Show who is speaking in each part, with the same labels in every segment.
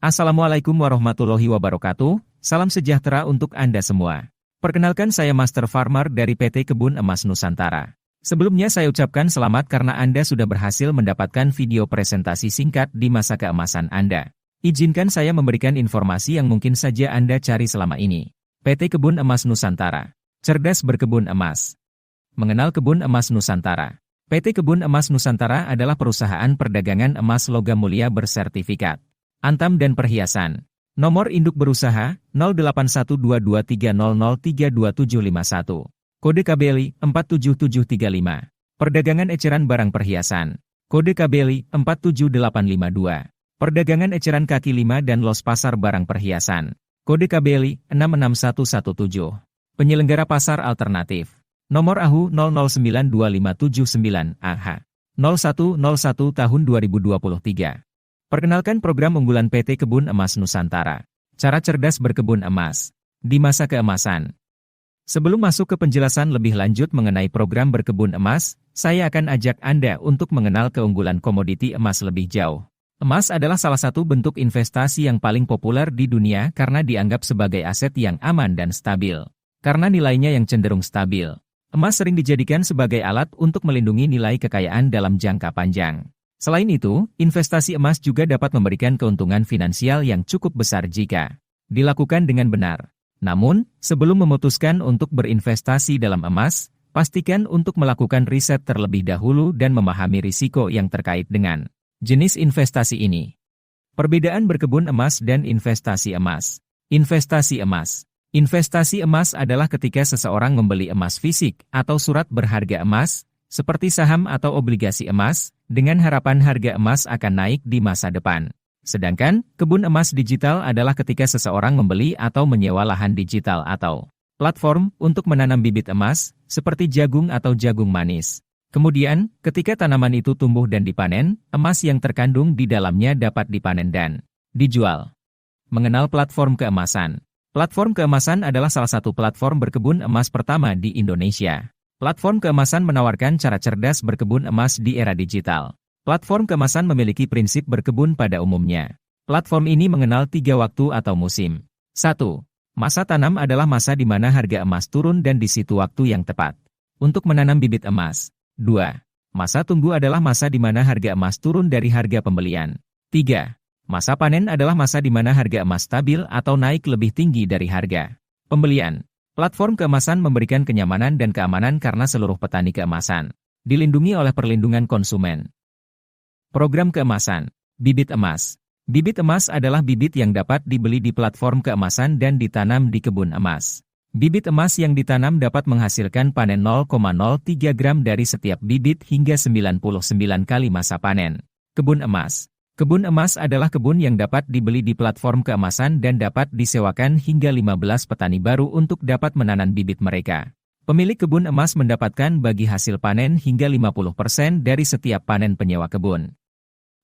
Speaker 1: Assalamualaikum warahmatullahi wabarakatuh, salam sejahtera untuk Anda semua. Perkenalkan saya Master Farmer dari PT Kebun Emas Nusantara. Sebelumnya saya ucapkan selamat karena Anda sudah berhasil mendapatkan video presentasi singkat di masa keemasan Anda. Izinkan saya memberikan informasi yang mungkin saja Anda cari selama ini. PT Kebun Emas Nusantara. Cerdas berkebun emas. Mengenal Kebun Emas Nusantara. PT Kebun Emas Nusantara adalah perusahaan perdagangan emas logam mulia bersertifikat Antam dan Perhiasan. Nomor induk berusaha 08122300325751. Kode KBLI 47735. Perdagangan eceran barang perhiasan. Kode KBLI 47852. Perdagangan eceran kaki 5 dan los pasar barang perhiasan. Kode KBLI 66117. Penyelenggara pasar alternatif. Nomor AHU 00925799 AH 0101 tahun 2023. Perkenalkan program unggulan PT Kebun Emas Nusantara. Cara cerdas berkebun emas di masa keemasan. Sebelum masuk ke penjelasan lebih lanjut mengenai program berkebun emas, saya akan ajak Anda untuk mengenal keunggulan komoditi emas lebih jauh. Emas adalah salah satu bentuk investasi yang paling populer di dunia karena dianggap sebagai aset yang aman dan stabil. Karena nilainya yang cenderung stabil, emas sering dijadikan sebagai alat untuk melindungi nilai kekayaan dalam jangka panjang. Selain itu, investasi emas juga dapat memberikan keuntungan finansial yang cukup besar jika dilakukan dengan benar. Namun, sebelum memutuskan untuk berinvestasi dalam emas, pastikan untuk melakukan riset terlebih dahulu dan memahami risiko yang terkait dengan jenis investasi ini. Perbedaan berkebun emas dan investasi emas. Investasi emas. Investasi emas adalah ketika seseorang membeli emas fisik atau surat berharga emas, seperti saham atau obligasi emas, dengan harapan harga emas akan naik di masa depan. Sedangkan, kebun emas digital adalah ketika seseorang membeli atau menyewa lahan digital atau platform untuk menanam bibit emas, seperti jagung atau jagung manis. Kemudian, ketika tanaman itu tumbuh dan dipanen, emas yang terkandung di dalamnya dapat dipanen dan dijual. Mengenal platform keemasan. Platform keemasan adalah salah satu platform berkebun emas pertama di Indonesia. Platform keemasan menawarkan cara cerdas berkebun emas di era digital. Platform keemasan memiliki prinsip berkebun pada umumnya. Platform ini mengenal 3 waktu atau musim. 1. Masa tanam adalah masa di mana harga emas turun dan di situ waktu yang tepat untuk menanam bibit emas. 2. Masa tunggu adalah masa di mana harga emas turun dari harga pembelian. 3. Masa panen adalah masa di mana harga emas stabil atau naik lebih tinggi dari harga pembelian. Platform keemasan memberikan kenyamanan dan keamanan karena seluruh petani keemasan dilindungi oleh perlindungan konsumen. Program keemasan. Bibit emas. Bibit emas adalah bibit yang dapat dibeli di platform keemasan dan ditanam di kebun emas. Bibit emas yang ditanam dapat menghasilkan panen 0,03 gram dari setiap bibit hingga 99 kali masa panen. Kebun emas. Kebun emas adalah kebun yang dapat dibeli di platform keemasan dan dapat disewakan hingga 15 petani baru untuk dapat menanam bibit mereka. Pemilik kebun emas mendapatkan bagi hasil panen hingga 50% dari setiap panen penyewa kebun.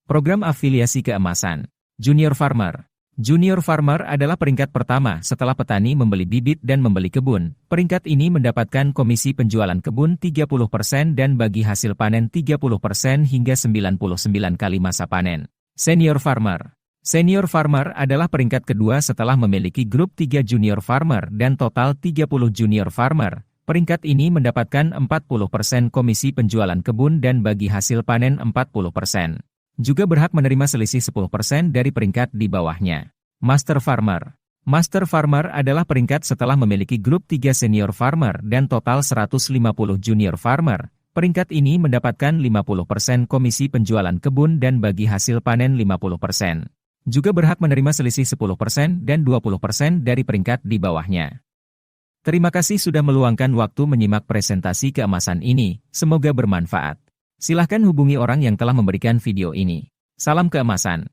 Speaker 1: Program afiliasi keemasan. Junior Farmer. Junior Farmer adalah peringkat pertama setelah petani membeli bibit dan membeli kebun. Peringkat ini mendapatkan komisi penjualan kebun 30% dan bagi hasil panen 30% hingga 99 kali masa panen. Senior Farmer. Senior Farmer adalah peringkat kedua setelah memiliki grup 3 Junior Farmer dan total 30 Junior Farmer. Peringkat ini mendapatkan 40% komisi penjualan kebun dan bagi hasil panen 40%. Juga berhak menerima selisih 10% dari peringkat di bawahnya. Master Farmer. Master Farmer adalah peringkat setelah memiliki grup 3 Senior Farmer dan total 150 Junior Farmer. Peringkat ini mendapatkan 50% komisi penjualan kebun dan bagi hasil panen 50%. Juga berhak menerima selisih 10% dan 20% dari peringkat di bawahnya. Terima kasih sudah meluangkan waktu menyimak presentasi keemasan ini, semoga bermanfaat. Silahkan hubungi orang yang telah memberikan video ini. Salam keemasan.